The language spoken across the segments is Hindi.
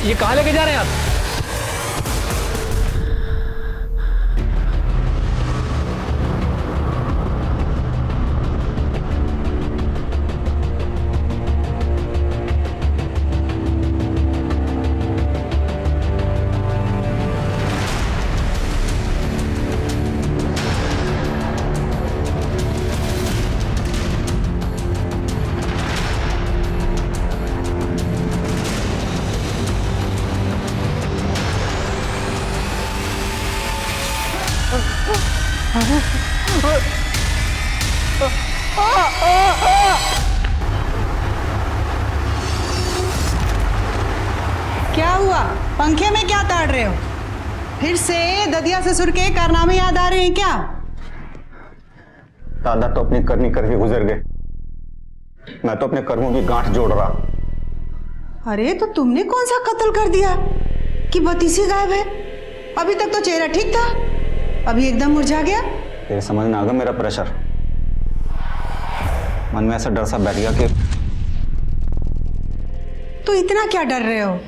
ये कहाँ लेके जा रहे हैं आप? क्या हुआ? पंखे में क्या ताड़ रहे हो? फिर से ददिया ससुर के कारनामे याद आ रहे हैं क्या? दादा तो अपनी करनी करके गुजर गए, मैं तो अपने कर्मों की गांठ जोड़ रहा। अरे तो तुमने कौन सा कत्ल कर दिया कि बतीसी गायब है? अभी तक तो चेहरा ठीक था, अभी एकदम मुरझा गया। तेरे समझ में आ गया मेरा प्रेशर? मन में ऐसा डर सा बैठ गया कि तो इतना क्या डर रहे हो?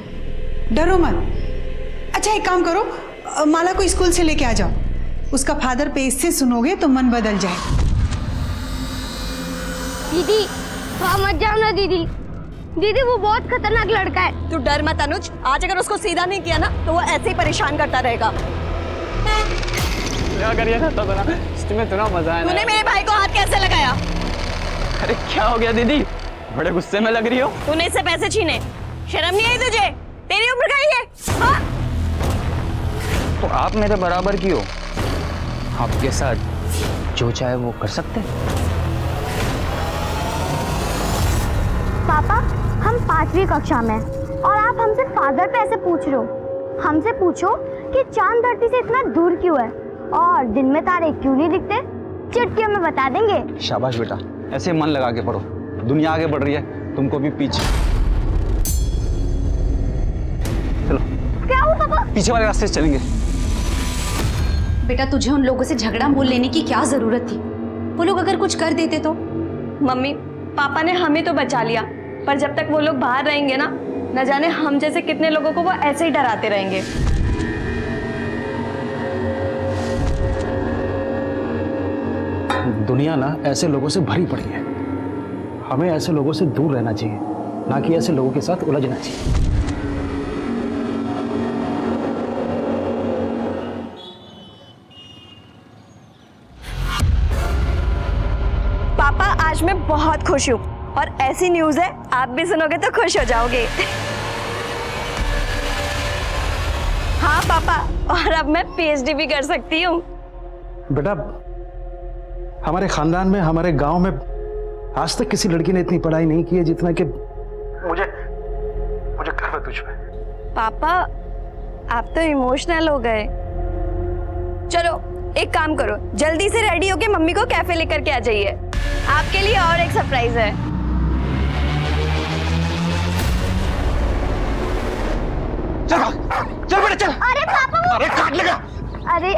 डरो मत। अच्छा एक काम करो, माला को स्कूल से लेके आ जाओ, उसका फादर पेज से सुनोगे तो मन बदल जाए। दीदी वहाँ मत जाओ ना दीदी, दीदी वो बहुत खतरनाक लड़का है। तू डर मत अनुज, आज अगर उसको सीधा नहीं किया ना तो वो ऐसे ही परेशान करता रहेगा। अगर ये रहता था ना, इसमें इतना मजा आया। तूने मेरे भाई को हाथ कैसे लगाया? अरे क्या हो गया दीदी, बड़े गुस्से में लग रही हो। तूने इससे पैसे छीने, शर्म नहीं आई तुझे? तेरी उम्र का ही है। हाँ? तो आप मेरे बराबर की हो, आपके साथ जो चाहे वो कर सकते हैं। पापा हम 5वीं कक्षा में और आप हमसे फादर पे ऐसे पूछ रहे हो। हमसे पूछो कि चांद धरती से इतना दूर क्यों है और दिन में तारे क्यों नहीं दिखते, चिट्ठियों में बता देंगे। शाबाश बेटा, ऐसे मन लगा के पढ़ो, दुनिया आगे बढ़ रही है, तुमको भी पीछे। चलो क्या हुआ पापा? पीछे वाले रास्ते से चलेंगे। बेटा तुझे उन लोगों से झगड़ा मोल लेने की क्या जरूरत थी? वो लोग अगर कुछ कर देते तो? मम्मी पापा ने हमें तो बचा लिया, पर जब तक वो लोग बाहर रहेंगे ना, न जाने हम जैसे कितने लोगों को वो ऐसे ही डराते रहेंगे। दुनिया ना ऐसे लोगों से भरी पड़ी है, हमें ऐसे लोगों से दूर रहना चाहिए, ना कि ऐसे लोगों के साथ उलझना चाहिए। पापा आज मैं बहुत खुश हूँ और ऐसी न्यूज़ है आप भी सुनोगे तो खुश हो जाओगे। हाँ पापा, और अब मैं पीएचडी भी कर सकती हूँ। बेटा हमारे खानदान में, हमारे गांव में आज तक किसी लड़की ने इतनी पढ़ाई नहीं की है जितना कि मुझे गर्व है तुझ पे। पापा आप तो इमोशनल हो गए। चलो एक काम करो, जल्दी से रेडी होके मम्मी को कैफे लेकर के आ जाइए, आपके लिए और एक सरप्राइज है। चल चल बेटा चल। अरे पापा अरे काट लेगा। अरे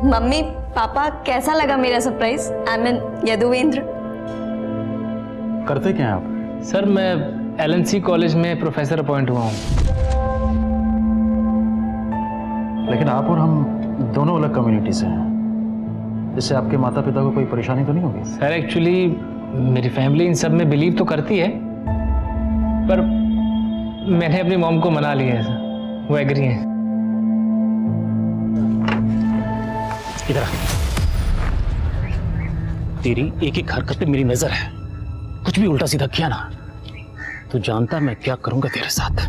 मम्मी पापा कैसा लगा मेरा सरप्राइज? I mean Yaduvendra. करते क्या हैं आप? सर मैं एलएनसी कॉलेज में प्रोफेसर अपॉइंट हुआ हूँ। लेकिन आप और हम दोनों अलग कम्युनिटी से हैं, इससे आपके माता पिता को कोई परेशानी तो नहीं होगी? सर एक्चुअली मेरी फैमिली इन सब में बिलीव तो करती है, पर मैंने अपनी मॉम को मना लिया है सर, वो एग्री है। इधर आ। तेरी एक एक हरकत पे मेरी नजर है, कुछ भी उल्टा सीधा किया ना तो जानता मैं क्या करूंगा तेरे साथ।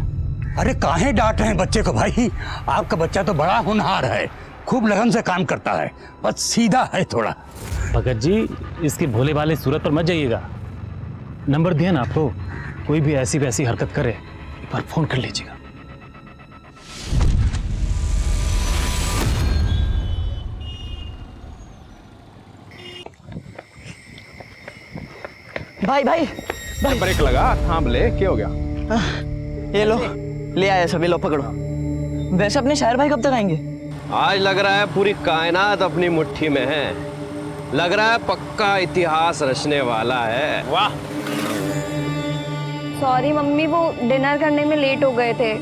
अरे काहे डांट रहे हैं बच्चे को भाई? आपका बच्चा तो बड़ा होनहार है, खूब लगन से काम करता है, बस सीधा है थोड़ा। भगत जी इसके भोले भाले सूरत पर मत जाइएगा, नंबर दिया ना आपको, कोई भी ऐसी वैसी हरकत करे एक बार फोन कर लीजिएगा। भाई भाई भाई ब्रेक लगा, थाम ले, क्या हो गया? ये लो, ले आया सभी, लो पकड़ो। वैसे अपने शायर भाई कब तक आएंगे? आज लग रहा है पूरी कायनात अपनी मुट्ठी में है। लग रहा है पक्का इतिहास रचने वाला है। वाह। सॉरी मम्मी, वो डिनर करने में लेट हो गए थे।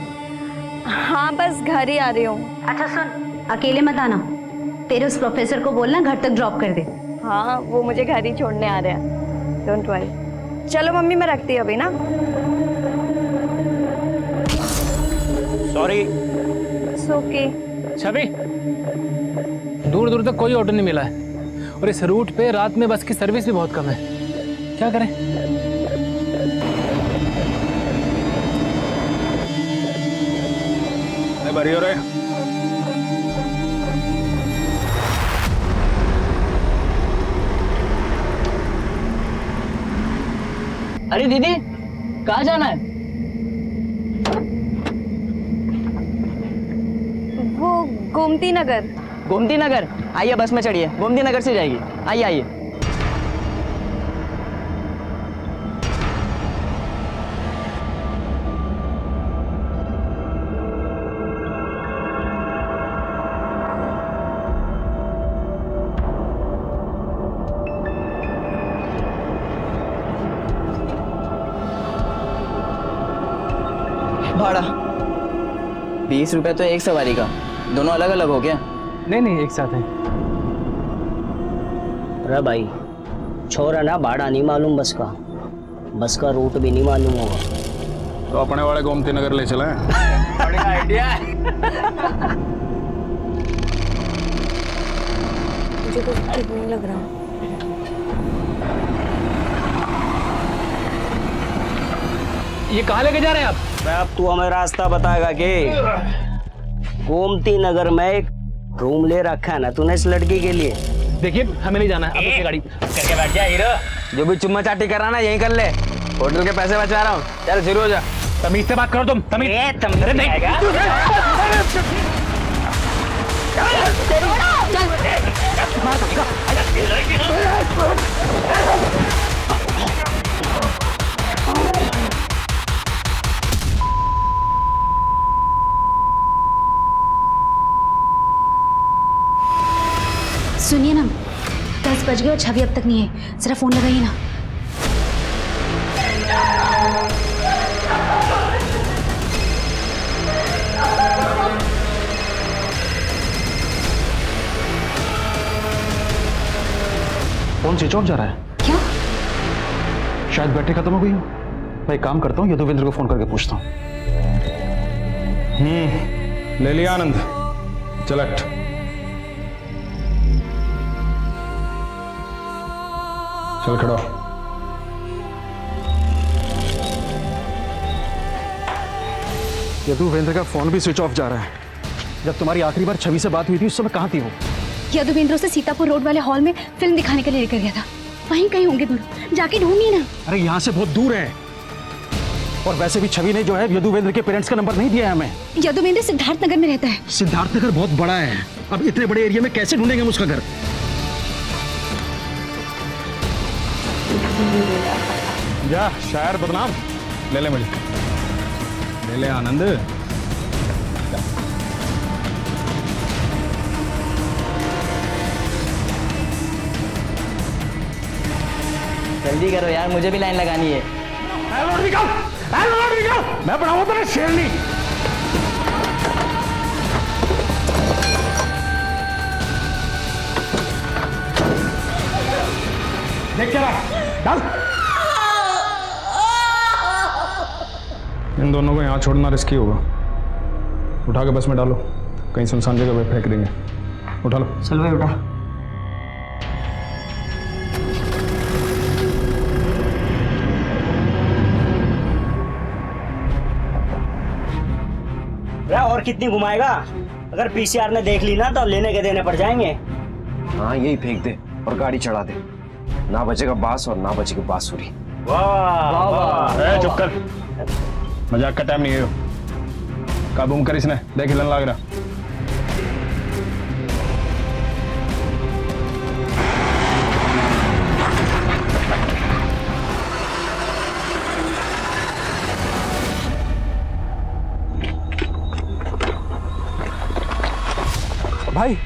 हाँ बस घर ही आ रही हूँ। अच्छा सुन, अकेले मत आना, तेरे उस प्रोफेसर को बोलना घर तक ड्रॉप कर दे। हाँ वो मुझे घर ही छोड़ने आ रहे हैं, डोंट वरी। चलो मम्मी मैं रखती हूँ अभी ना। सॉरी। ओके। छवि, दूर दूर तक कोई ऑटो नहीं मिला है और इस रूट पे रात में बस की सर्विस भी बहुत कम है। क्या करें? भरी हो रहे। अरे दीदी, कहाँ जाना है? वो गोमती नगर। गोमती नगर? आइए बस में चढ़िए, गोमती नगर से जाएगी। आइए आइए। भाड़ा 20 रुपए तो एक सवारी का, दोनों अलग अलग हो गया। नहीं नहीं, एक साथ है। अरे भाई छोरा ना, भाड़ा नहीं मालूम बस का रूट भी नहीं मालूम होगा तो अपने वाले गोमती नगर ले चले। बढ़िया आइडिया है। मुझे कुछ ठीक नहीं लग रहा। ये कहाँ लेके जा रहे हैं आप? अब तू हमें रास्ता बताएगा कि गोमती नगर में एक रूम ले रखा है ना तूने इस लड़की के लिए। देखिए हमें नहीं जाना है, अब गाड़ी करके बैठ जा हीरो। जो भी चुम्मा चाटी कराना यहीं कर ले, होटल के पैसे बचा रहा हूँ। चल शुरू हो जा। तमीज से बात करो तुम। तमीज। अरे नहीं। सुनिए ना, 10 बज गए और छवि अब तक नहीं है, जरा फोन लगाइए ना। फोन स्विच ऑफ जा रहा है। क्या? शायद बैटरी खत्म हो गई हो। मैं एक काम करता हूँ, यदुवेंद्र को फोन करके पूछता हूँ। ले लिया आनंद, चलट। चल खड़ा। यदुवेंद्र का फोन भी स्विच ऑफ जा रहा है। जब तुम्हारी आखिरी बार छवि से बात हुई थी उस समय कहाँ थी वो? यदुवेंद्र से सीतापुर रोड वाले हॉल में फिल्म दिखाने के लिए लेकर गया था। वहीं कहीं होंगे दूर, जाके ढूंढिए ना। अरे यहाँ से बहुत दूर है, और वैसे भी छवि ने जो है यदुवेंद्र के पेरेंट्स का नंबर नहीं दिया है हमें। यदुवेंद्र सिद्धार्थ नगर में रहता है। सिद्धार्थ नगर बहुत बड़ा है, अब इतने बड़े एरिया में कैसे ढूंढेंगे हम उसका घर? जा शायर बदनाम। ले मुझे, ले आनंद। जल्दी करो यार, मुझे भी लाइन लगानी है। मैं बनाऊँ तो शेरनी। देख क्या डाल। इन दोनों को यहाँ छोड़ना रिस्की होगा। उठा के बस में डालो, कहीं सुनसान जगह पे फेंक देंगे। उठा लो। चल भाई उठा। और कितनी घुमाएगा? अगर पीसीआर ने देख ली ना तो लेने के देने पड़ जाएंगे। हाँ यही फेंक दे और गाड़ी चढ़ा दे, ना बचेगा बांस और ना बचेगी बांसुरी। वाह वाह। चुप कर, मजाक का टाइम नहीं है। काबू कर इसने, देख हिलन लग रहा। भाई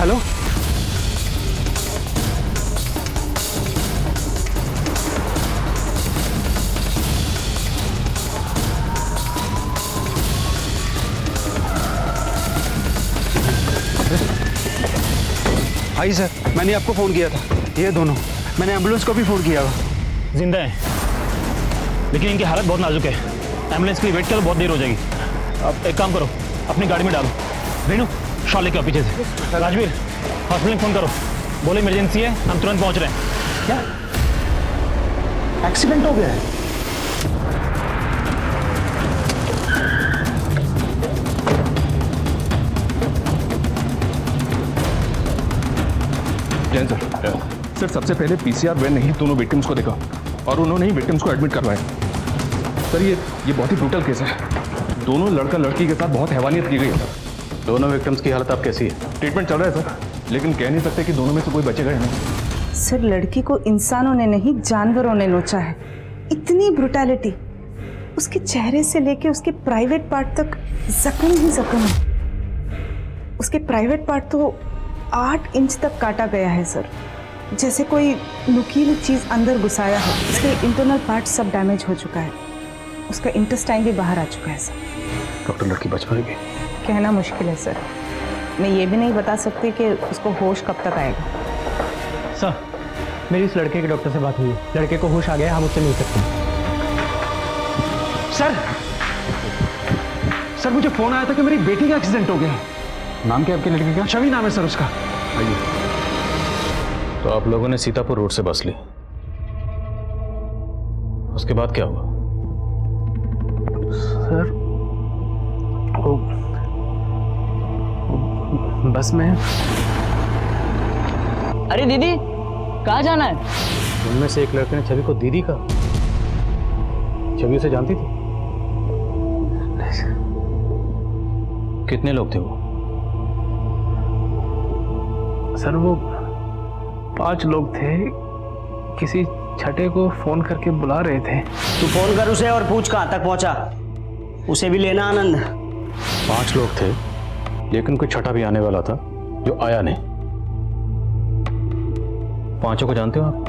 हेलो। आई सर, मैंने आपको फोन किया था। ये दोनों, मैंने एम्बुलेंस को भी फोन किया था। जिंदा है, लेकिन इनकी हालत बहुत नाजुक है। एम्बुलेंस के लिए वेट करो, बहुत देर हो जाएगी। अब एक काम करो, अपनी गाड़ी में डालो। रेनू, शॉल लेके आओ पीछे से। राजवीर, हॉस्पिटल में फोन करो, बोले इमरजेंसी है, हम तुरंत पहुंच रहे हैं। क्या एक्सीडेंट हो गया है? जैन सर, सबसे पहले पीसीआर वैन ने ही दोनों विक्टिम्स को देखा और उन्होंने ही विक्टिम्स को एडमिट करवाया। सर ये बहुत ही ब्रूटल केस है। दोनों लड़का लड़की के साथ बहुत हैवानियत की गई है। दोनों विक्टिम्स की हालत अब कैसी है? ट्रीटमेंट चल रहा है सर, लेकिन कह नहीं सकते कि दोनों में से कोई बचेगा या नहीं। सर, लड़की को इंसानों ने नहीं जानवरों ने नोचा है। इतनी ब्रुटैलिटी, उसके चेहरे से लेके उसके प्राइवेट पार्ट तक जख्म ही जख्म है। उसके प्राइवेट पार्ट तो 8 इंच तक काटा गया है सर, जैसे कोई नुकीली चीज अंदर घुसाया हो। उसके इंटरनल पार्ट सब डैमेज हो चुका है। उसका इंटेस्टाइन भी बाहर आ चुका है सर। डॉक्टर, लड़की बच पाएगी? कहना मुश्किल है सर। मैं ये भी नहीं बता सकती कि उसको होश कब तक आएगा। सर, मेरी इस लड़के के डॉक्टर से बात हुई है। लड़के को होश आ गया, हम उससे मिल सकते हैं। सर, मुझे फोन आया था कि मेरी बेटी का एक्सीडेंट हो गया। नाम क्या आपकी लड़की का? छवि नाम है सर उसका। आइए। तो आप लोगों ने सीतापुर रोड से बस ली, उसके बाद क्या हुआ? सर, वो बस में। अरे दीदी, कहाँ जाना है? उनमें से एक लड़के ने छवि को दीदी कहा। छवि उसे जानती थी? कितने लोग थे वो? सर, वो 5 लोग थे। किसी छठे को फोन करके बुला रहे थे। तू फोन कर उसे और पूछ कहाँ तक पहुंचा। उसे भी लेना आनंद। 5 लोग थे, लेकिन कोई छठा भी आने वाला था जो आया नहीं। 5 को जानते हो आप?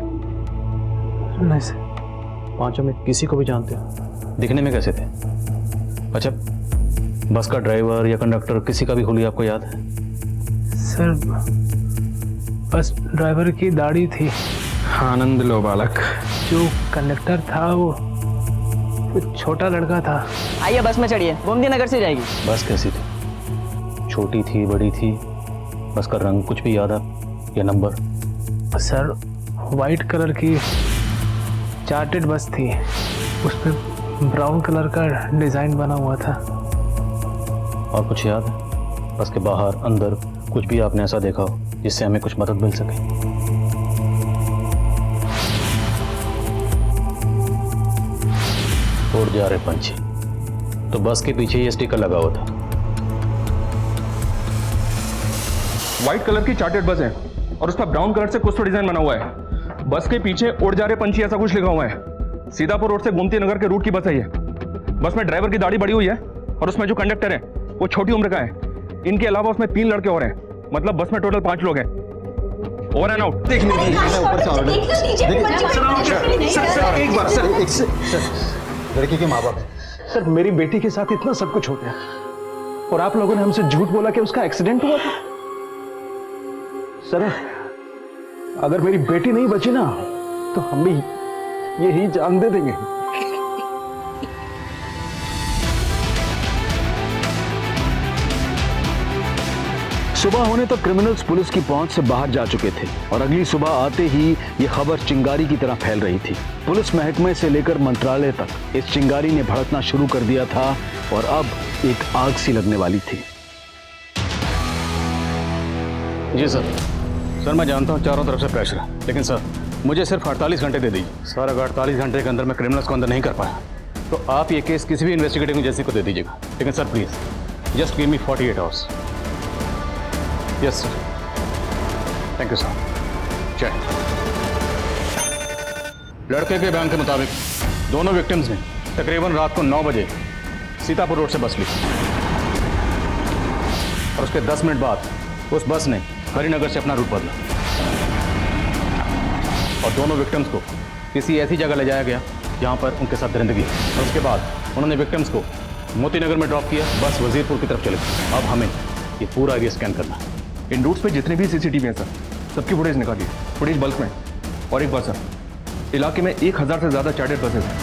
नहीं सर। 5 में किसी को भी जानते हो? दिखने में कैसे थे? अच्छा, बस का ड्राइवर या कंडक्टर किसी का भी हुलिया आपको याद है? सर, बस ड्राइवर की दाढ़ी थी। आनंद लो बालक। जो कंडक्टर था वो छोटा लड़का था। आइए बस में चढ़िए, गोमती नगर से जाएगी। बस कैसी थी? छोटी थी, बड़ी थी? बस का रंग कुछ भी याद है या नंबर? सर, वाइट कलर की चार्टेड बस थी। उस पर ब्राउन कलर का डिजाइन बना हुआ था। और कुछ याद है? बस के बाहर अंदर कुछ भी आपने ऐसा देखा हो जिससे हमें कुछ मदद मिल सके? उड़ जा रहे पंछी, तो बस के पीछे ये स्टिकर लगा हुआ था। व्हाइट कलर की चार्टेड बस है और उस पर ब्राउन कलर से कुछ तो डिजाइन बना हुआ है। बस के पीछे उड़ जा रहे पंछी ऐसा कुछ लिखा हुआ है। सीतापुर रोड से गोमती नगर के रूट की बस है ये। बस में ड्राइवर की दाढ़ी बड़ी हुई है और उसमें जो कंडक्टर है वो छोटी उम्र का है। इनके अलावा उसमें 3 लड़के और हैं, मतलब बस में टोटल 5 लोग हैं। Over and out. एक बार सर, लड़की के माँ बाप हैं। सर, मेरी बेटी के साथ इतना सब कुछ हो गया और आप लोगों ने हमसे झूठ बोला कि उसका एक्सीडेंट हुआ था। सर, अगर मेरी बेटी नहीं बची ना तो हम भी यही जान दे देंगे। सुबह होने तक क्रिमिनल्स पुलिस की पहुंच से बाहर जा चुके थे और अगली सुबह आते ही ये खबर चिंगारी की तरह फैल रही थी। पुलिस महकमे से लेकर मंत्रालय तक इस चिंगारी ने भड़कना शुरू कर दिया था और अब एक आग सी लगने वाली थी। जी सर। सर, मैं जानता हूं चारों तरफ से प्रेशर है, लेकिन सर मुझे सिर्फ 48 घंटे दे दीजिए। सर, अगर 48 घंटे के अंदर मैं क्रिमिनल्स को अंदर नहीं कर पाया तो आप ये केस किसी भी इन्वेस्टिगेटिंग एजेंसी को दे दीजिएगा। लेकिन sir please just give me 48 hours. Yes sir. Thank you sir. जय। लड़के के बयान के मुताबिक दोनों विक्टिम्स ने तकरीबन रात को 9 बजे सीतापुर रोड से बस ली और उसके 10 मिनट बाद उस बस ने हरिनगर से अपना रूट बदला और दोनों विक्टिम्स को किसी ऐसी जगह ले जाया गया जहां पर उनके साथ दरिंदगी और उसके बाद उन्होंने विक्टिम्स को मोतीनगर में ड्रॉप किया, बस वजीरपुर की तरफ चले गए। अब हमें ये पूरा एरिया स्कैन करना है। इन रूट्स पे जितने भी सीसीटीवी हैं सर, सबकी फुटेज निकालिए, फुटेज बल्क में। और एक बात सर, इलाके में 1000 से ज़्यादा चार्टर्ड बसेज हैं,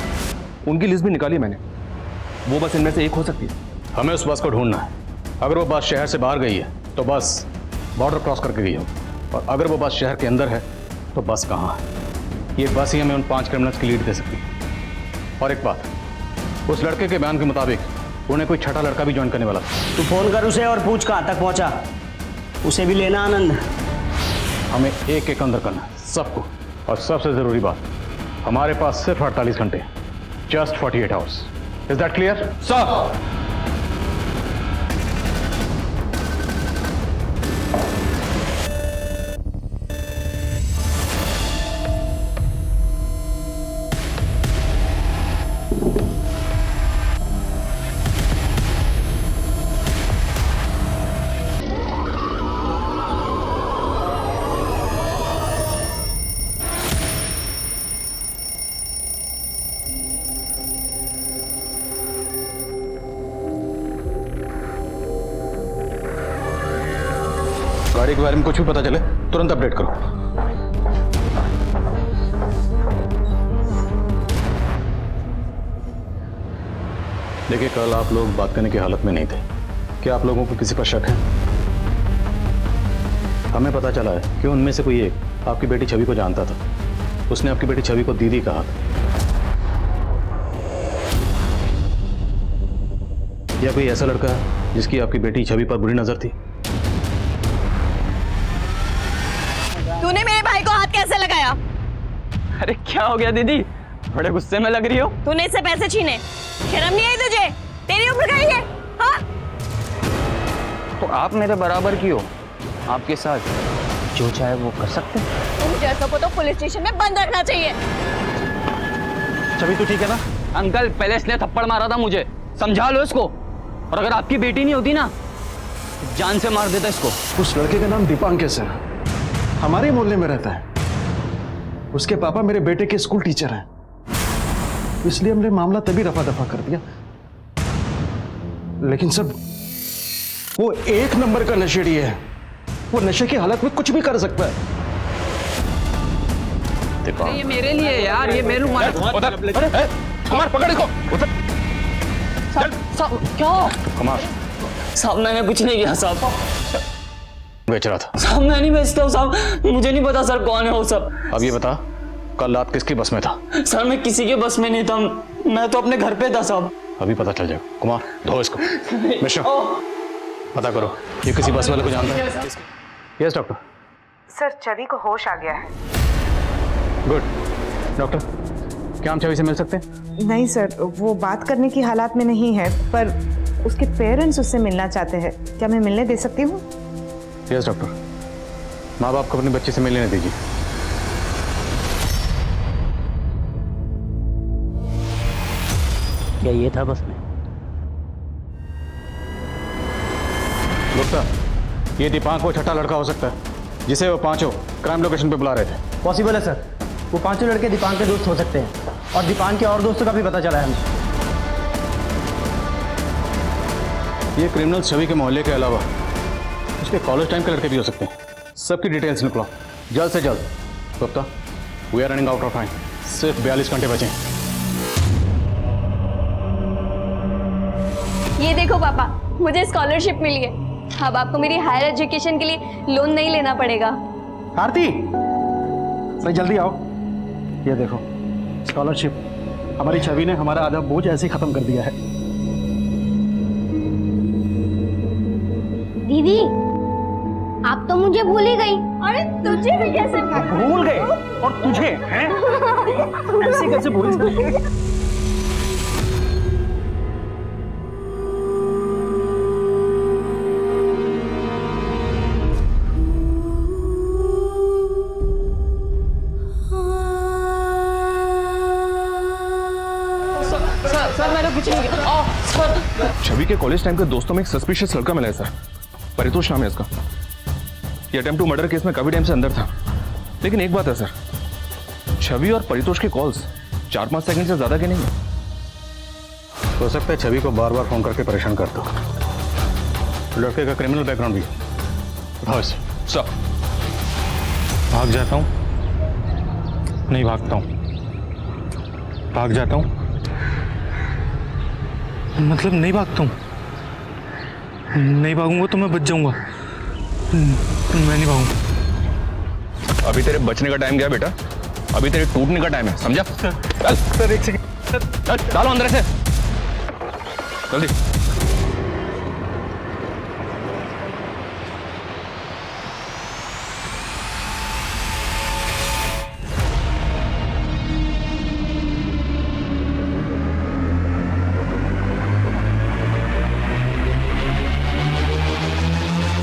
उनकी लिस्ट भी निकाली मैंने। वो बस इनमें से एक हो सकती है। हमें उस बस को ढूंढना है। अगर वो बस शहर से बाहर गई है तो बस बॉर्डर क्रॉस करके गई हो, और अगर वो बस शहर के अंदर है तो बस कहाँ है। ये बस ही हमें उन 5 क्रिमिनल्स की लीड दे सकती है। और एक बात, उस लड़के के बयान के मुताबिक उन्हें कोई छठा लड़का भी ज्वाइन करने वाला था। तू फोन कर उसे और पूछ कहाँ तक पहुंचा, उसे भी लेना आनंद। हमें एक एक अंदर करना है, सबको। और सबसे जरूरी बात, हमारे पास सिर्फ 48 घंटे, just 48 hours. Is that clear sir? गाड़ी के बारे में कुछ भी पता चले तुरंत अपडेट करो। देखिए, कल आप लोग बात करने की हालत में नहीं थे। क्या आप लोगों को किसी पर शक है? हमें पता चला है कि उनमें से कोई एक आपकी बेटी छवि को जानता था। उसने आपकी बेटी छवि को दीदी कहा था। या कोई ऐसा लड़का है जिसकी आपकी बेटी छवि पर बुरी नजर थी? तूने मेरे भाई को हाथ कैसे लगाया? अरे क्या हो गया दीदी, बड़े गुस्से में लग रही हो। तूने इससे पैसे छीने, शर्म नहीं आई तुझे? तेरी उम्र का ही है, हाँ? तो आप मेरे बराबर की हो, आपके साथ जो चाहे वो कर सकते हैं। तुम जैसों को तो पुलिस स्टेशन में बंद रखना चाहिए। छवि तो ठीक है ना? अंकल, पहले इसने थप्पड़ मारा था मुझे, समझा लो इसको। और अगर आपकी बेटी नहीं होती ना, जान से मार देता इसको। उस लड़के का नाम दीपांकेश है, हमारे मोहल्ले में रहता है। उसके पापा मेरे बेटे के स्कूल टीचर हैं, इसलिए हमने मामला तभी रफा दफा कर दिया। लेकिन सर, वो एक नंबर का नशेड़ी है। वो नशे की हालत में कुछ भी कर सकता है। ये मेरे लिए यार, ये मेरे कुमार पकड़ इसको। क्या कुमार, साहब मैंने कुछ नहीं किया साहब। बेच रहा था साहब। मैं नहीं बेचता हूँ साहब, मुझे नहीं पता सर कौन है वो सब। अब ये बता, कल रात किसकी बस में था? सर मैं किसी के बस में नहीं था, मैं तो अपने घर पे था साहब। अभी पता चल जाएगा। कुमार, धो इसको। मिश्रा, पता करो ये किसी बस वाले को जानता है। Yes doctor. सर, छवि को होश आ गया है। गुड। डॉक्टर, क्या हम छवि से मिल सकते हैं? नहीं सर, वो बात करने की हालात में नहीं है, पर उसके पेरेंट्स उससे मिलना चाहते हैं। क्या मैं मिलने दे सकती हूँ? Yes doctor. माँ बाप को अपनी बच्ची से मिलने दीजिए। क्या ये था बस में? गुप्ता, ये दीपांक वो छठा लड़का हो सकता है जिसे वो पांचों क्राइम लोकेशन पे बुला रहे थे। पॉसिबल है सर, वो पांचों लड़के दीपांक के दोस्त हो सकते हैं, और दीपांक के और दोस्तों का भी पता चला है हमें। ये क्रिमिनल छवि के मोहल्ले के अलावा उसके कॉलेज टाइम के लड़के भी हो सकते हैं। सबकी डिटेल्स निकलो जल्द से जल्द। Gupta, we are running out of time, सिर्फ 42 घंटे बचे। ये देखो पापा, मुझे स्कॉलरशिप मिली है। अब आपको मेरी हायर एजुकेशन के लिए लोन नहीं लेना पड़ेगा। आरती, भाई जल्दी आओ। ये देखो स्कॉलरशिप, हमारी छवि ने हमारा आधा बोझ ऐसे ही खत्म कर दिया है। दीदी, आप तो मुझे भूल ही गई। अरे तुझे भी कैसे भूल गए? और तुझे हैं? ऐसे कैसे भूल गए? सर मैंने कुछ नहीं किया। सर, छवि के कॉलेज टाइम के दोस्तों में एक सस्पिशियस लड़का मिला है सर। परितोष नाम है इसका। ये अटेम्प्ट टू मर्डर केस में काफी टाइम से अंदर था। लेकिन एक बात है सर, छवि और परितोष की कॉल्स 4-5 सेकंड से ज्यादा के नहीं है। हो सकता है छवि को बार बार फोन करके परेशान करता हो। लड़के का क्रिमिनल बैकग्राउंड भी उठाओ इसे। सर भाग जाता हूँ, नहीं भागता हूँ, भाग जाता हूँ मतलब नहीं भागता हूँ, नहीं भागूंगा तो मैं बच जाऊंगा, मैं नहीं भागूंगा। अभी तेरे बचने का टाइम गया बेटा, अभी तेरे टूटने का टाइम है, समझा? चल सर एक सेकंड, चल डालो अंदर से जल्दी।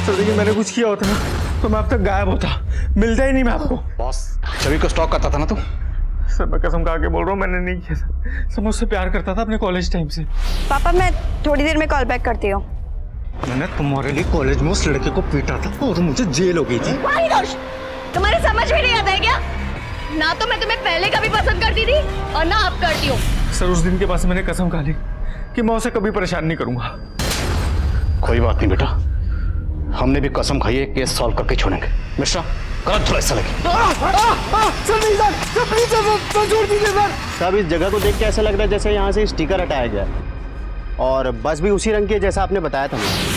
सर देखिए मैंने कुछ किया होता ना तो मैं अब तक गायब होता, मिलता ही नहीं मैं आपको। बॉस छवि को स्टॉक करता था ना तू? सर मैं कसम खा के बोल रहा हूँ मैंने नहीं किया सर मैं उससे प्यार करता था अपने कॉलेज टाइम से। पापा मैं थोड़ी देर में कॉल बैक करती हूँ। मैंने तुम्हारे लिए कॉलेज में उस लड़के को पीटा था और मुझे जेल हो गई थी। परितोष, तुम्हारी समझ में नहीं आता है क्या? ना तो मैं तुम्हें पहले कभी पसंद करती थी और ना अब करती हूँ। सर उस दिन के बाद से मैंने कसम खा ली कि मैं उसे कभी परेशान नहीं करूंगा। कोई बात नहीं बेटा, हमने भी कसम खाई है, केस सॉल्व करके छोड़ेंगे। मिश्रा कर थोड़ा ऐसा लगे। सब इस जगह को देख के ऐसा लग रहा है जैसे यहाँ से स्टिकर हटाया गया और बस भी उसी रंग की है जैसा आपने बताया था मुझे।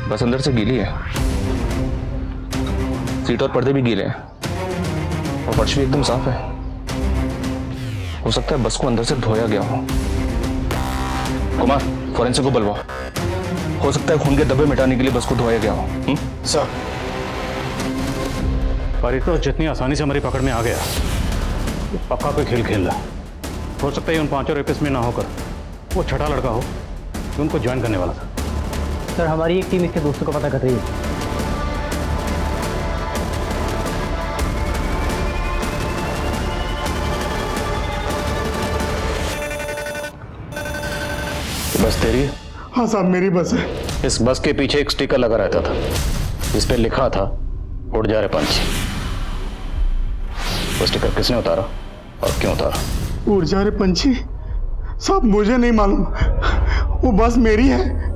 बस अंदर से गीली है, सीट और पर्दे भी गीले हैं और फर्श भी एकदम साफ है। हो सकता है बस को अंदर से धोया गया हो। कुमार फॉरेंसिक को बुलवाओ, हो सकता है खून के धब्बे मिटाने के लिए बस को धोया गया हो। सर परितोष जितनी आसानी से हमारी पकड़ में आ गया, वो पक्का कोई खेल खेल रहा है। हो सकता है उन 5 रेपिस्ट में ना होकर वो छठा लड़का हो जो उनको ज्वाइन करने वाला था। सर हमारी एक टीम इसके दोस्तों को पता कर रही है। बस तेरी? हाँ साहब मेरी बस है। इस बस के पीछे एक स्टिकर लगा रहता था, इस पे लिखा था उड़ जा रे पंछी। वो स्टिकर किसने उतारा और क्यों उतारा? उड़ जा रे पंछी? साहब मुझे नहीं मालूम, वो बस मेरी है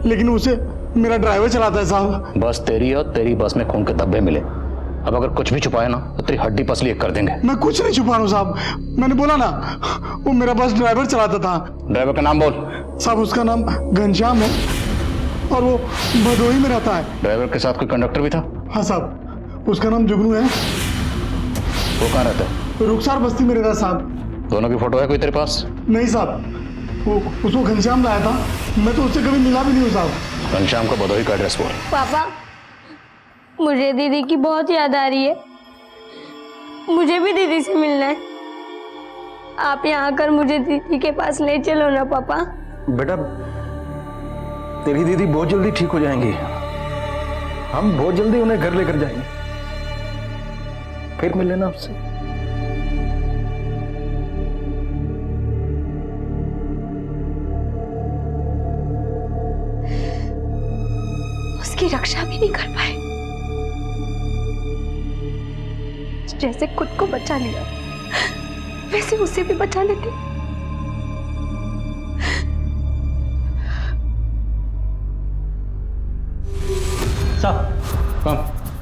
लेकिन उसे मेरा ड्राइवर चलाता है साहब। बस तेरी है और तेरी बस में खून के धब्बे मिले। अब अगर कुछ भी छुपाया ना तो तेरी हड्डी पसली एक कर देंगे। मैं कुछ नहीं छुपा रहा हूँ साहब, मैंने बोला ना वो मेरा बस ड्राइवर चलाता था। ड्राइवर का नाम बोल। साहब उसका नाम घनश्याम है और वो भदोही में रहता है। ड्राइवर के साथ कोई कंडक्टर भी था? हाँ साहब उसका नाम जुगनू है। वो कहाँ रहता है? रुखसार बस्ती में रहता है साहब। दोनों की फोटो है कोई तेरे पास? नहीं साहब, वो उसको घनश्याम लाया था, मैं तो उससे कभी मिला भी नहीं हूँ साहब। घनश्याम को भदोही का एड्रेस बोल। पापा मुझे दीदी की बहुत याद आ रही है, मुझे भी दीदी से मिलना है। आप यहाँ आकर मुझे दीदी के पास ले चलो ना पापा। बेटा तेरी दीदी बहुत जल्दी ठीक हो जाएंगी, हम बहुत जल्दी उन्हें घर लेकर जाएंगे, फिर मिल लेना आपसे। उसकी रक्षा भी नहीं कर पाए, जैसे खुद को बचा लिया वैसे उसे भी बचा लेते।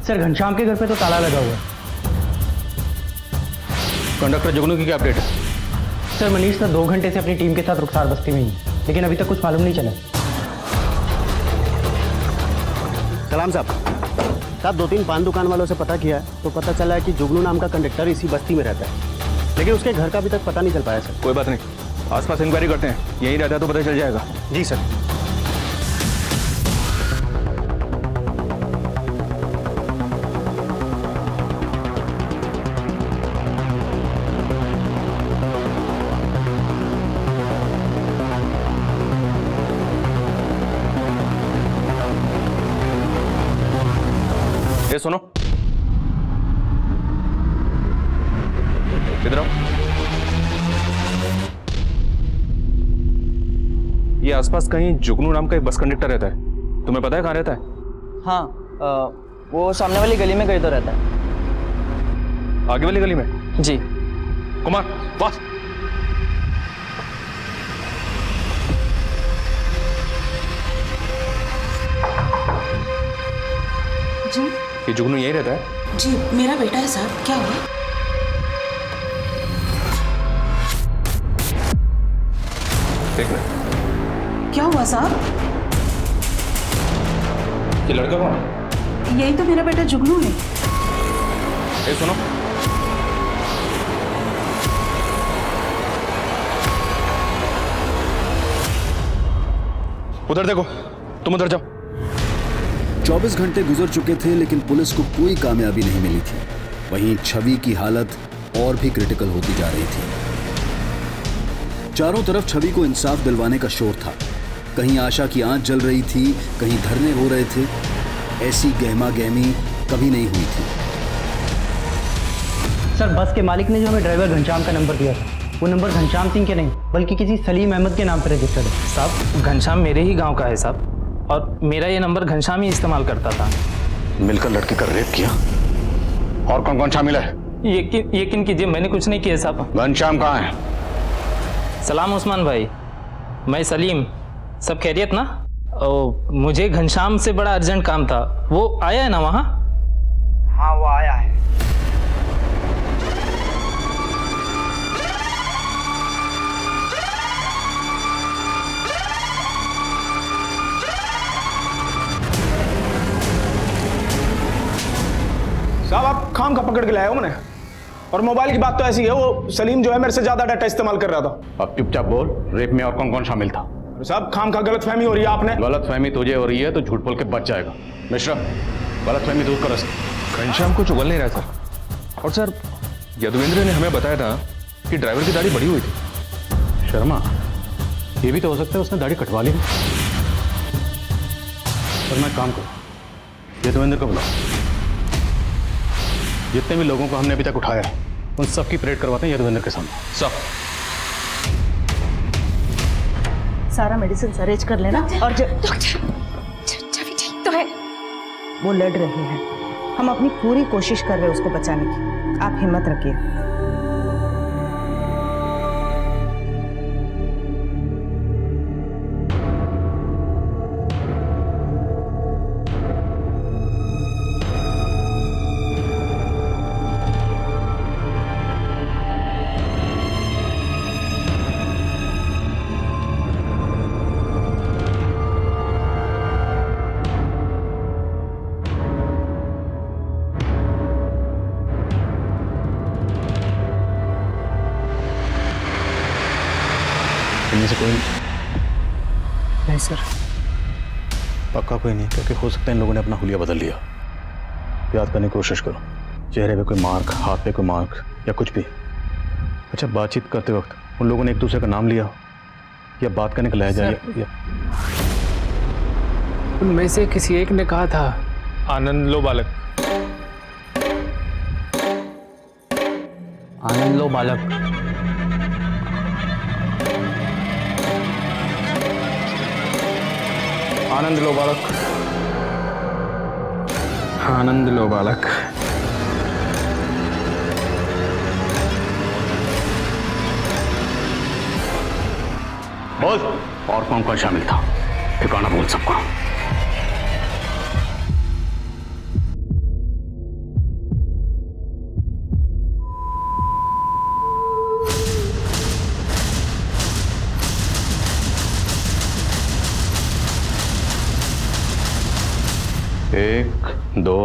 सर घनश्याम के घर पे तो ताला लगा हुआ है। कंडक्टर जुगनू की क्या अपडेट है? सर मनीष ना 2 घंटे से अपनी टीम के साथ रुखसार बस्ती में ही, लेकिन अभी तक कुछ मालूम नहीं चला। सलाम साहब 2-3 पान दुकान वालों से पता किया तो पता चला है कि जुगनू नाम का कंडक्टर इसी बस्ती में रहता है, लेकिन उसके घर का अभी तक पता नहीं चल पाया सर। कोई बात नहीं, आसपास इंक्वायरी करते हैं, यहीं रहता है तो पता चल जाएगा। जी सर। ये सुनो, ये आसपास कहीं जुगनू नाम का एक बस कंडक्टर रहता है, तुम्हें पता है कहाँ रहता है? हाँ, वो सामने वाली गली में कहीं तो रहता है। आगे वाली गली में? जी। कुमार बस। जी ये जुगनू यही रहता है? जी मेरा बेटा है साहब, क्या हुआ? देख ले। क्या हुआ साहब? ये लड़का कौन? यही तो मेरा बेटा जुगनू है। ए सुनो, उधर देखो, तुम उधर जाओ। 24 घंटे गुजर चुके थे लेकिन पुलिस को कोई कामयाबी नहीं मिली थी। वहीं छवि की हालत और भी क्रिटिकल होती जा रही थी। चारों तरफ छवि को इंसाफ दिलवाने का शोर था। कहीं आशा की आंच जल रही थी, कहीं धरने हो रहे थे। ऐसी गहमा गहमी कभी नहीं हुई थी। सर, बस के मालिक ने जो हमें ड्राइवर घनश्याम का नंबर दिया था, वो नंबर घनश्याम सिंह के नहीं बल्कि किसी सलीम अहमद के नाम पर रजिस्टर्ड है। साहब, घनश्याम मेरे ही गांव का है साहब, और मेरा ये नंबर घनश्याम ही इस्तेमाल करता था। मिलकर लड़की का रेप किया? और कौन कौन शामिल है? यकीन कीजिए मैंने कुछ नहीं किया साहब। घनश्याम कहाँ है? सलाम उस्मान भाई, मैं सलीम, सब खैरियत ना? मुझे घनश्याम से बड़ा अर्जेंट काम था, वो आया है ना वहाँ? हाँ, वो आया है। साहब आप खाम का पकड़ के लाए हो मैंने, और मोबाइल की बात तो ऐसी है, वो सलीम जो है मेरे से ज्यादा डाटा इस्तेमाल कर रहा था। अब चुपचाप बोल, रेप में और कौन कौन शामिल था? साहब खाम का गलतफहमी हो रही है आपने। गलतफहमी तुझे हो रही है तो झूठ बोल के बच जाएगा। मिश्रा, गलतफहमी दूर कर। घनश्याम कुछ उगल नहीं रहा सर। और सर, यदुवेंद्र ने हमें बताया था कि ड्राइवर की दाढ़ी बड़ी हुई थी। शर्मा, ये भी तो हो सकता है उसने दाढ़ी कटवा ली। और मैं काम करूं, यदुवेंद्र को बुलाओ। जितने भी लोगों को हमने अभी तक उठाया है उन सबकी परेड करवाते हैं यदुवेंद्र के सामने। सब सारा मेडिसिन अरेंज कर लेना। और डॉक्टर, छवि ठीक तो है? वो लड़ रही है, हम अपनी पूरी कोशिश कर रहे हैं उसको बचाने की, आप हिम्मत रखिए। इनमें से कोई नहीं सर। पक्का कोई नहीं, क्योंकि हो सकता है इन लोगों ने अपना हुलिया बदल लिया। याद करने की कोशिश करो, चेहरे पे कोई मार्क, हाथ पे कोई मार्क या कुछ भी। अच्छा, बातचीत करते वक्त उन लोगों ने एक दूसरे का नाम लिया या बात करने का लहजा या उनमें से किसी एक ने कहा था, आनंद लो बालक। आनंद लो बालक। आनंद लो बालक। आनंद लो बालक। बोल, और कौन कौन शामिल था? ठिकाना बोल सबका। एक, दो,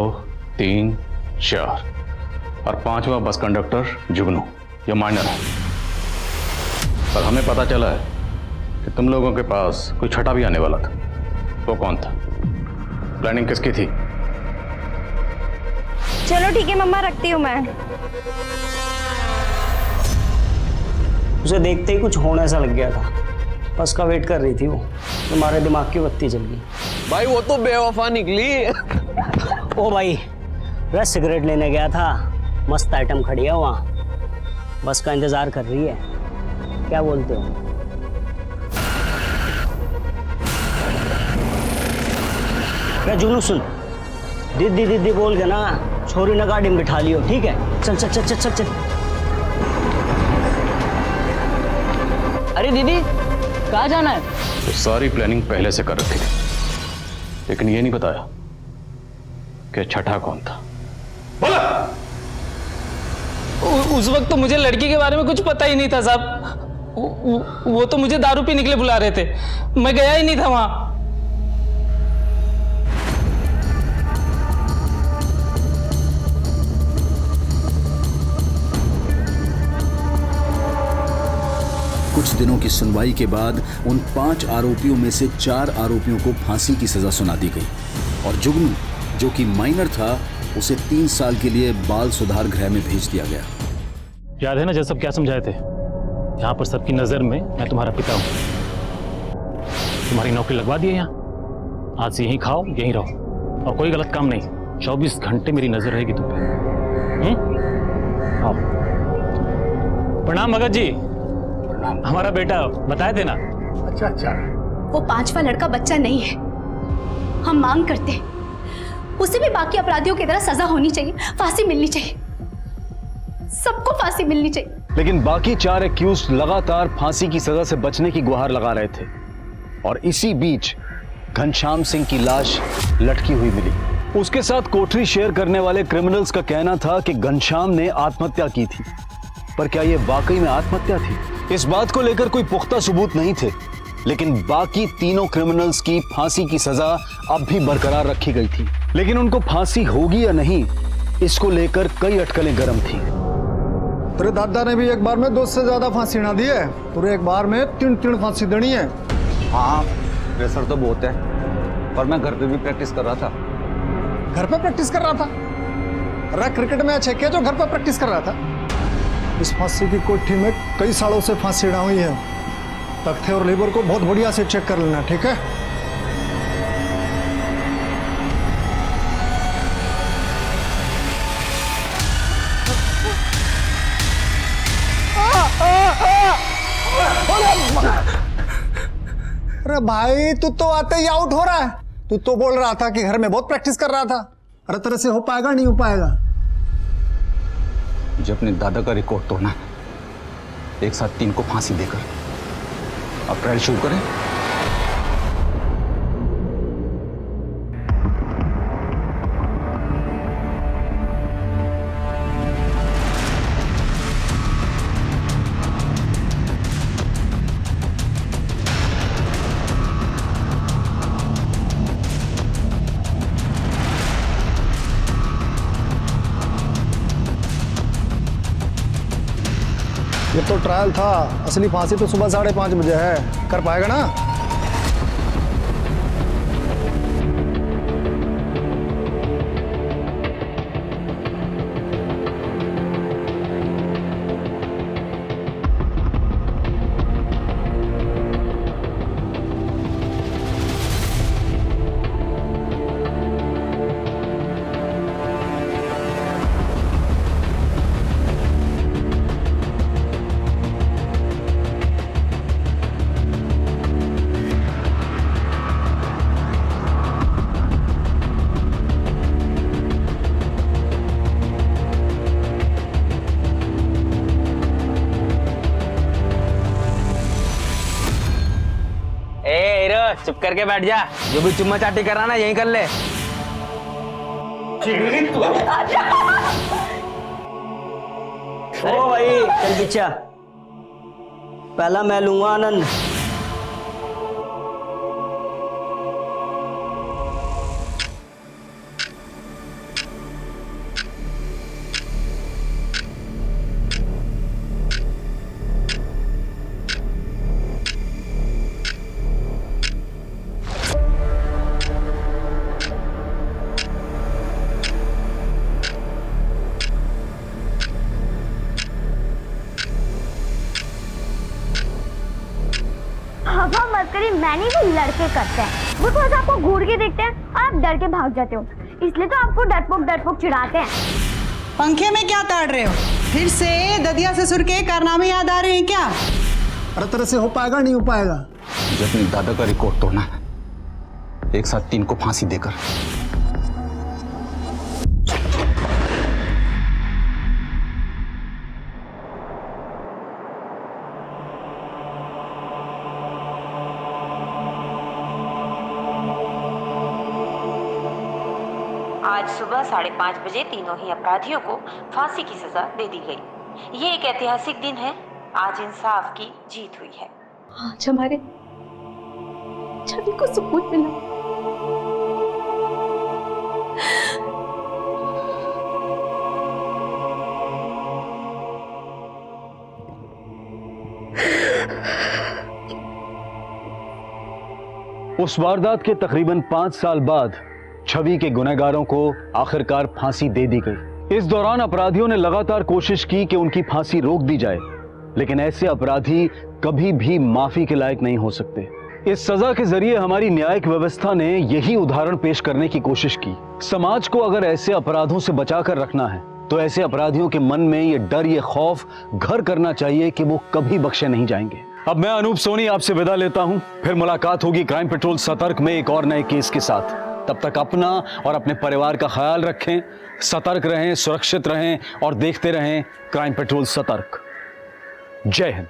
तीन, चार और पांचवा बस कंडक्टर जुगनू, ये माइनर है। पर हमें पता चला है कि तुम लोगों के पास कोई छठा भी आने वाला था। वो कौन था? प्लानिंग किसकी थी? चलो ठीक है मम्मा, रखती हूँ मैं। उसे देखते ही कुछ होने सा लग गया था, बस का वेट कर रही थी वो, तुम्हारे दिमाग की बत्ती जल गई। भाई वो तो बेवफा निकली। ओ भाई, बस सिगरेट लेने गया था, मस्त आइटम खड़ी है वहाँ, बस का इंतजार कर रही है। क्या बोलते हो? रे जुगनू सुन, दीदी दीदी बोल के ना छोरी ने गाड़ी में बिठा लियो, ठीक है? चल चल चल चल चल चल। अरे दीदी कहाँ जाना है? तो सारी प्लानिंग पहले से कर रखी थी, लेकिन ये नहीं बताया कि छठा कौन था। उस वक्त तो मुझे लड़की के बारे में कुछ पता ही नहीं था साहब। वो तो मुझे दारू पीने के लिए बुला रहे थे, मैं गया ही नहीं था वहां। कुछ दिनों की सुनवाई के बाद उन 5 आरोपियों में से 4 आरोपियों को फांसी की सजा सुना दी गई और जुगनू, जो कि माइनर था, उसे 3 साल के लिए बाल सुधार गृह में भेज दिया गया। याद है ना जब सब क्या समझाए थे? यहाँ पर सबकी नजर में मैं तुम्हारा पिता हूँ। तुम्हारी नौकरी लगवा दी है यहाँ, आज से यहीं खाओ यहीं रहो और कोई गलत काम नहीं। 24 घंटे मेरी नजर रहेगी तुम पे। आओ। प्रणाम भगत जी। हमारा बेटा बताए थे ना। अच्छा अच्छा। वो 5वां लड़का बच्चा नहीं है। हम मांग करते हैं उसे भी बाकी अपराधियों की तरह सजा होनी चाहिए, फांसी मिलनी चाहिए, सबको फांसी मिलनी चाहिए। लेकिन बाकी 4 एक्यूज लगातार फांसी की सजा से बचने की गुहार लगा रहे थे और इसी बीच घनश्याम सिंह की लाश लटकी हुई मिली। उसके साथ कोठरी शेयर करने वाले क्रिमिनल्स का कहना था कि घनश्याम ने आत्महत्या की थी, पर क्या यह वाकई में आत्महत्या थी? इस बात को लेकर कोई पुख्ता सबूत नहीं थे, लेकिन बाकी तीनों क्रिमिनल्स की फांसी की सजा अब भी बरकरार रखी गई थी। लेकिन उनको फांसी होगी या नहीं, इसको लेकर कई अटकलें गर्म थी। तेरे दादा ने भी एक बार में 2 से ज्यादा फांसी ना दी है, पूरे एक बार में 3 फांसी देनी है। हाँ, प्रेशर तो बहुत है, पर मैं घर पे भी प्रैक्टिस कर रहा था। घर पे प्रैक्टिस कर रहा था? अरे क्रिकेट मैच है क्या जो घर पे प्रैक्टिस कर रहा था? इस फांसी की कोठी में कई सालों से फांसी ना हुई है। तख्ते और लेबर को बहुत बढ़िया से चेक कर लेना, ठीक है? अरे भाई तू तो आते ही आउट हो रहा है। तू तो बोल रहा था कि घर में बहुत प्रैक्टिस कर रहा था। अरे तेरे से हो पाएगा? नहीं हो पाएगा। मुझे अपने दादा का रिकॉर्ड तोड़ना है, एक साथ 3 को फांसी देकर। अब ट्रायल शुरू करें। ये तो ट्रायल था, असली फांसी तो सुबह 5:30 बजे है। कर पाएगा ना? चुप करके बैठ जा, जो भी चुम्मा चाटी कर रहा ना यहीं कर ले। ओ भाई चल पीछे, पहला मैं लूंगा आनंद। हवा मत करिए, मैंने भी लड़के करते हैं। वो थोड़ा सा आपको घूर के देखते हैं और आप डर के भाग जाते हो, इसलिए तो आपको डरपोक चिढ़ाते हैं। पंखे में क्या ताड़ रहे हो? फिर से ददिया ससुर के कारनामे याद आ रहे हैं क्या? अरे तेरे से हो पाएगा? नहीं हो पाएगा। मुझे अपने दादा का रिकॉर्ड तोड़ना है, एक साथ 3 को फांसी देकर। आज सुबह 5:30 बजे तीनों ही अपराधियों को फांसी की सजा दे दी गई। ये एक ऐतिहासिक दिन है। आज इंसाफ की जीत हुई है। आज हमारे छवि को सुकून मिला। उस वारदात के तकरीबन 5 साल बाद छवि के गुनहगारों को आखिरकार फांसी दे दी गई। इस दौरान अपराधियों ने लगातार कोशिश की कि उनकी फांसी रोक दी जाए, लेकिन ऐसे अपराधी कभी भी माफी के लायक नहीं हो सकते। इस सजा के जरिए हमारी न्यायिक व्यवस्था ने यही उदाहरण पेश करने की कोशिश की। समाज को अगर ऐसे अपराधों से बचाकर रखना है तो ऐसे अपराधियों के मन में ये डर, ये खौफ घर करना चाहिए कि वो कभी बख्शे नहीं जाएंगे। अब मैं अनूप सोनी आपसे विदा लेता हूं। फिर मुलाकात होगी क्राइम पेट्रोल सतर्क में एक और नए केस के साथ। तब तक अपना और अपने परिवार का ख्याल रखें, सतर्क रहें, सुरक्षित रहें और देखते रहें क्राइम पेट्रोल सतर्क। जय हिंद।